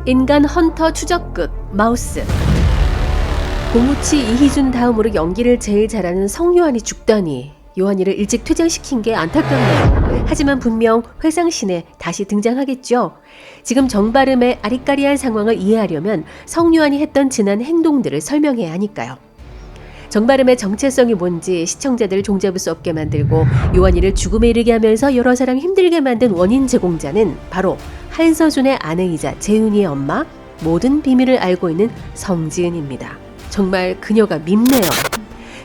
인간 헌터 추적극 마우스. 고무치 이희준 다음으로 연기를 제일 잘하는 성요한이 죽다니 요한이를 일찍 퇴장시킨 게 안타깝네요. 하지만 분명 회상신에 다시 등장하겠죠. 지금 정발음의 아리까리한 상황을 이해하려면 성요한이 했던 지난 행동들을 설명해야 하니까요. 정발음의 정체성이 뭔지 시청자들을 종잡을 수 없게 만들고 요한이를 죽음에 이르게 하면서 여러 사람 힘들게 만든 원인 제공자는 바로 한서준의 아내이자 재윤이의 엄마, 모든 비밀을 알고 있는 성지은입니다. 정말 그녀가 밉네요.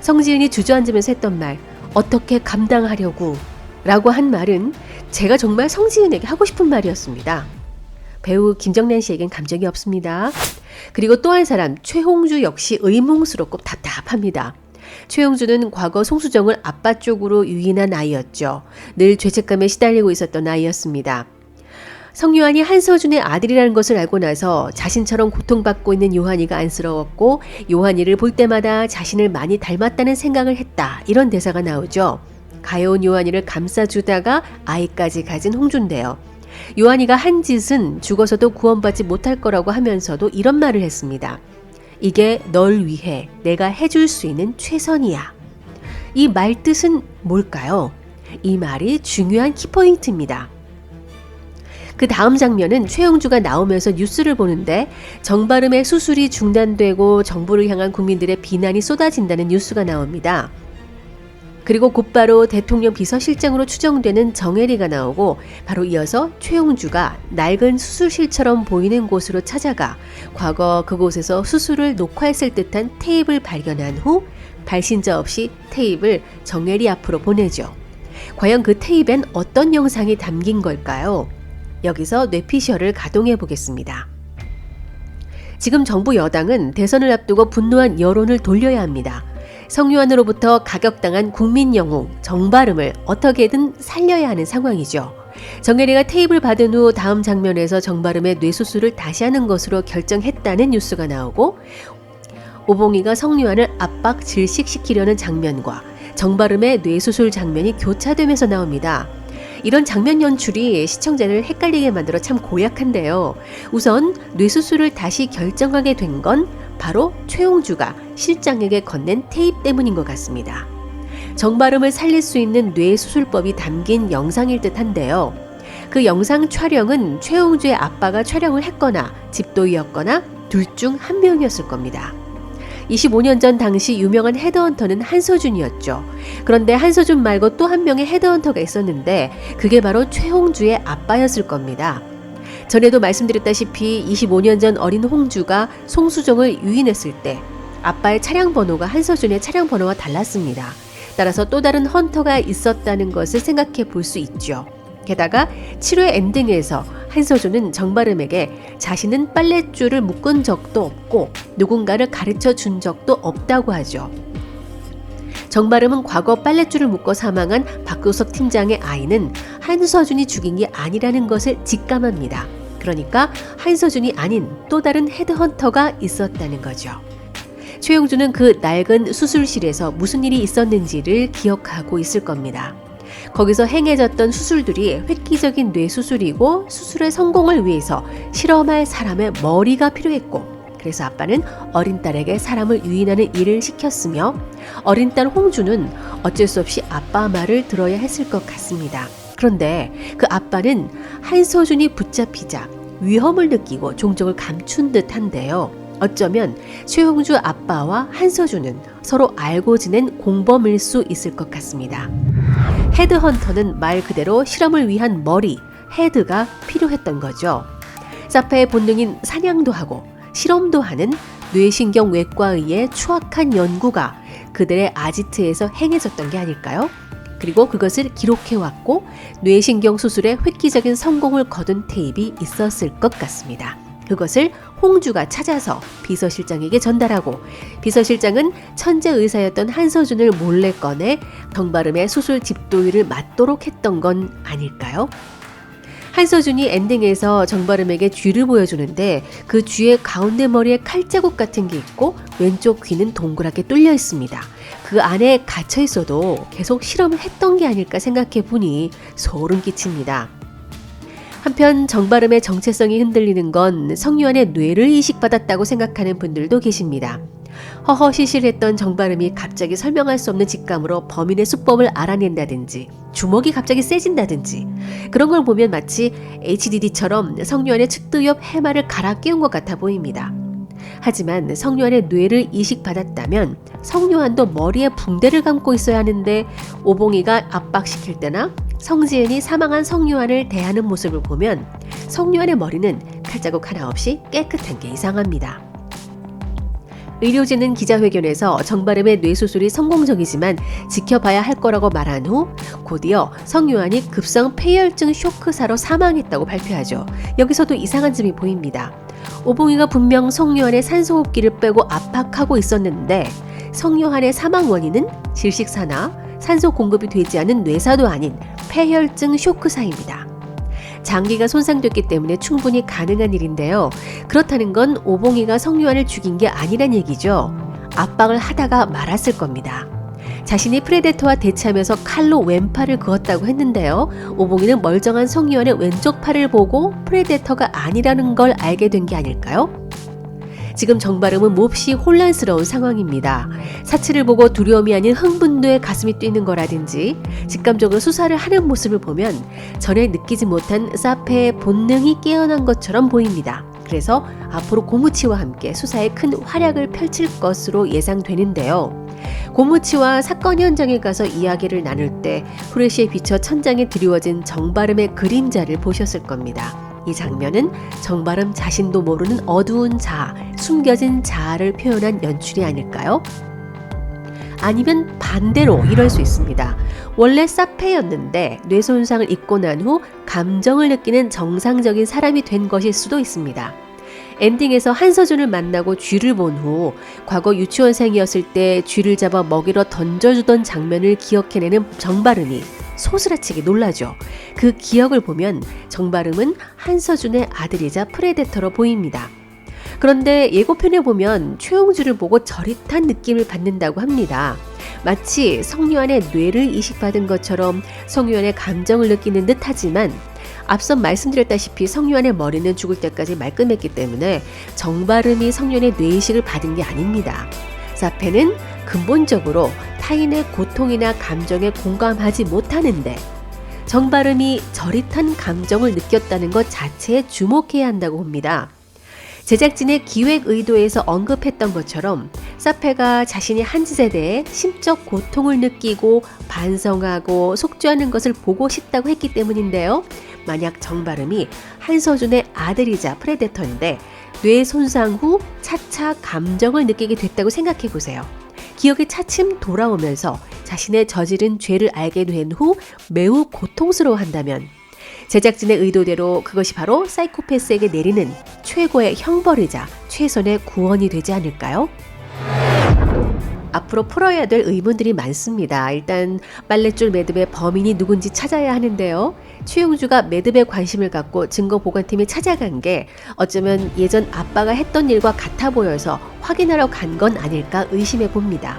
성지은이 주저앉으면서 했던 말, 어떻게 감당하려고 라고 한 말은 제가 정말 성지은에게 하고 싶은 말이었습니다. 배우 김정란 씨에겐 감정이 없습니다. 그리고 또 한 사람 최홍주 역시 의문스럽고 답답합니다. 최홍주는 과거 송수정을 아빠 쪽으로 유인한 아이였죠. 늘 죄책감에 시달리고 있었던 아이였습니다. 성요한이 한서준의 아들이라는 것을 알고 나서 자신처럼 고통받고 있는 요한이가 안쓰러웠고 요한이를 볼 때마다 자신을 많이 닮았다는 생각을 했다. 이런 대사가 나오죠. 가여운 요한이를 감싸주다가 아이까지 가진 홍주인데요. 요한이가 한 짓은 죽어서도 구원받지 못할 거라고 하면서도 이런 말을 했습니다. 이게 널 위해 내가 해줄 수 있는 최선이야. 이 말 뜻은 뭘까요? 이 말이 중요한 키포인트입니다. 그 다음 장면은 최홍주가 나오면서 뉴스를 보는데 정발음의 수술이 중단되고 정부를 향한 국민들의 비난이 쏟아진다는 뉴스가 나옵니다. 그리고 곧바로 대통령 비서실장으로 추정되는 정혜리가 나오고 바로 이어서 최홍주가 낡은 수술실처럼 보이는 곳으로 찾아가 과거 그곳에서 수술을 녹화했을 듯한 테이프를 발견한 후 발신자 없이 테이프를 정혜리 앞으로 보내죠. 과연 그 테이프엔 어떤 영상이 담긴 걸까요? 여기서 뇌피셜을 가동해 보겠습니다. 지금 정부 여당은 대선을 앞두고 분노한 여론을 돌려야 합니다. 성요한으로부터 가격당한 국민 영웅 정발음을 어떻게든 살려야 하는 상황이죠. 정혜리가 테이프를 받은 후 다음 장면에서 정발음의 뇌수술을 다시 하는 것으로 결정했다는 뉴스가 나오고 오봉이가 성요한을 압박 질식시키려는 장면과 정발음의 뇌수술 장면이 교차되면서 나옵니다. 이런 장면 연출이 시청자를 헷갈리게 만들어 참 고약한데요. 우선 뇌수술을 다시 결정하게 된 건 바로 최홍주가 실장에게 건넨 테이프 때문인 것 같습니다. 정발음을 살릴 수 있는 뇌수술법이 담긴 영상일 듯한데요. 그 영상 촬영은 최홍주의 아빠가 촬영을 했거나 집도이였거나 둘 중 한 명이었을 겁니다. 25년 전 당시 유명한 헤드헌터는 한서준이었죠. 그런데 한서준 말고 또 한 명의 헤드헌터가 있었는데 그게 바로 최홍주의 아빠였을 겁니다. 전에도 말씀드렸다시피 25년 전 어린 홍주가 송수정을 유인했을 때 아빠의 차량 번호가 한서준의 차량 번호와 달랐습니다. 따라서 또 다른 헌터가 있었다는 것을 생각해 볼 수 있죠. 게다가 7회 엔딩에서 한서준은 정발음에게 자신은 빨랫줄을 묶은 적도 없고 누군가를 가르쳐 준 적도 없다고 하죠. 정발음은 과거 빨랫줄을 묶어 사망한 박구석 팀장의 아이는 한서준이 죽인 게 아니라는 것을 직감합니다. 그러니까 한서준이 아닌 또 다른 헤드헌터가 있었다는 거죠. 최용주는 그 낡은 수술실에서 무슨 일이 있었는지를 기억하고 있을 겁니다. 거기서 행해졌던 수술들이 획기적인 뇌수술이고 수술의 성공을 위해서 실험할 사람의 머리가 필요했고 그래서 아빠는 어린 딸에게 사람을 유인하는 일을 시켰으며 어린 딸 홍주는 어쩔 수 없이 아빠 말을 들어야 했을 것 같습니다. 그런데 그 아빠는 한서준이 붙잡히자 위험을 느끼고 종적을 감춘 듯한데요. 어쩌면 최홍주 아빠와 한서준은 서로 알고 지낸 공범일 수 있을 것 같습니다. 헤드헌터는 말 그대로 실험을 위한 머리, 헤드가 필요했던 거죠. 사파의 본능인 사냥도 하고 실험도 하는 뇌신경외과의의 추악한 연구가 그들의 아지트에서 행해졌던 게 아닐까요? 그리고 그것을 기록해왔고 뇌신경 수술의 획기적인 성공을 거둔 테이프가 있었을 것 같습니다. 그것을 홍주가 찾아서 비서실장에게 전달하고 비서실장은 천재 의사였던 한서준을 몰래 꺼내 정발음의 수술 집도의를 맡도록 했던 건 아닐까요? 한서준이 엔딩에서 정발음에게 쥐를 보여주는데 그 쥐의 가운데 머리에 칼자국 같은 게 있고 왼쪽 귀는 동그랗게 뚫려 있습니다. 그 안에 갇혀 있어도 계속 실험을 했던 게 아닐까 생각해 보니 소름 끼칩니다. 한편 정바름의 정체성이 흔들리는 건 성유한의 뇌를 이식받았다고 생각하는 분들도 계십니다. 허허시실했던 정바름이 갑자기 설명할 수 없는 직감으로 범인의 수법을 알아낸다든지 주먹이 갑자기 세진다든지 그런 걸 보면 마치 HDD처럼 성유한의 측두 옆 해마를 갈아 끼운 것 같아 보입니다. 하지만 성유한의 뇌를 이식받았다면 성유한도 머리에 붕대를 감고 있어야 하는데 오봉이가 압박시킬 때나 성지은이 사망한 성유한을 대하는 모습을 보면 성유한의 머리는 칼자국 하나 없이 깨끗한 게 이상합니다. 의료진은 기자회견에서 정바름의 뇌수술이 성공적이지만 지켜봐야 할 거라고 말한 후 곧이어 성유한이 급성 폐혈증 쇼크사로 사망했다고 발표하죠. 여기서도 이상한 점이 보입니다. 오봉이가 분명 성유한의 산소호흡기를 빼고 압박하고 있었는데 성유한의 사망 원인은 질식사나 산소 공급이 되지 않은 뇌사도 아닌 폐혈증 쇼크사입니다. 장기가 손상됐기 때문에 충분히 가능한 일인데요. 그렇다는 건 오봉이가 성유한을 죽인 게 아니란 얘기죠. 압박을 하다가 말았을 겁니다. 자신이 프레데터와 대치하면서 칼로 왼팔을 그었다고 했는데요. 오봉이는 멀쩡한 성유한의 왼쪽 팔을 보고 프레데터가 아니라는 걸 알게 된 게 아닐까요? 지금 정바름은 몹시 혼란스러운 상황입니다. 사체를 보고 두려움이 아닌 흥분도에 가슴이 뛰는 거라든지 직감적으로 수사를 하는 모습을 보면 전에 느끼지 못한 사페의 본능이 깨어난 것처럼 보입니다. 그래서 앞으로 고무치와 함께 수사에 큰 활약을 펼칠 것으로 예상되는데요. 고무치와 사건 현장에 가서 이야기를 나눌 때 후레쉬에 비쳐 천장에 드리워진 정바름의 그림자를 보셨을 겁니다. 이 장면은 정바름 자신도 모르는 어두운 자아, 숨겨진 자아를 표현한 연출이 아닐까요? 아니면 반대로 이럴 수 있습니다. 원래 사페였는데 뇌 손상을 입고 난 후 감정을 느끼는 정상적인 사람이 된 것일 수도 있습니다. 엔딩에서 한서준을 만나고 쥐를 본 후 과거 유치원생이었을 때 쥐를 잡아 먹이러 던져주던 장면을 기억해내는 정바름이 소스라치게 놀라죠. 그 기억을 보면 정바름은 한서준의 아들이자 프레데터로 보입니다. 그런데 예고편에 보면 최용주를 보고 저릿한 느낌을 받는다고 합니다. 마치 성유한의 뇌를 이식받은 것처럼 성유한의 감정을 느끼는 듯 하지만 앞선 말씀드렸다시피 성유한의 머리는 죽을 때까지 말끔했기 때문에 정바름이 성유한의 뇌이식을 받은 게 아닙니다. 사페는 근본적으로 타인의 고통이나 감정에 공감하지 못하는데 정바름이 저릿한 감정을 느꼈다는 것 자체에 주목해야 한다고 봅니다. 제작진의 기획 의도에서 언급했던 것처럼 사페가 자신이 한 짓에 대해 심적 고통을 느끼고 반성하고 속죄하는 것을 보고 싶다고 했기 때문인데요. 만약 정바름이 한서준의 아들이자 프레데터인데 뇌 손상 후 차차 감정을 느끼게 됐다고 생각해 보세요. 기억이 차츰 돌아오면서 자신의 저지른 죄를 알게 된 후 매우 고통스러워한다면 제작진의 의도대로 그것이 바로 사이코패스에게 내리는 최고의 형벌이자 최선의 구원이 되지 않을까요? 앞으로 풀어야 될 의문들이 많습니다. 일단 빨랫줄 매듭의 범인이 누군지 찾아야 하는데요. 최용주가 매듭에 관심을 갖고 증거보관팀이 찾아간 게 어쩌면 예전 아빠가 했던 일과 같아 보여서 확인하러 간 건 아닐까 의심해 봅니다.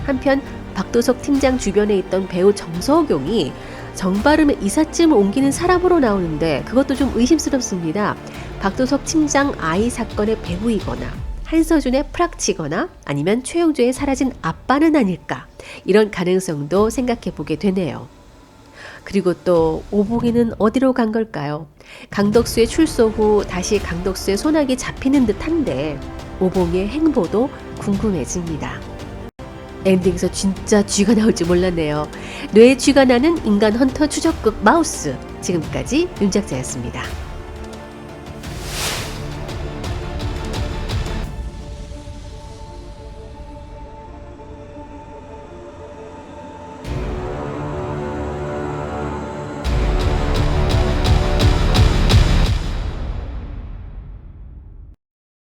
한편 박도석 팀장 주변에 있던 배우 정서경이 정바름의 이삿짐을 옮기는 사람으로 나오는데 그것도 좀 의심스럽습니다. 박도석 팀장 아이 사건의 배우이거나 한서준의 프락치거나 아니면 최용주의 사라진 아빠는 아닐까, 이런 가능성도 생각해 보게 되네요. 그리고 또 오봉이는 어디로 간 걸까요? 강덕수의 출소 후 다시 강덕수의 손아귀 잡히는 듯한데 오봉이의 행보도 궁금해집니다. 엔딩에서 진짜 쥐가 나올지 몰랐네요. 뇌에 쥐가 나는 인간 헌터 추적극 마우스. 지금까지 윤작자였습니다.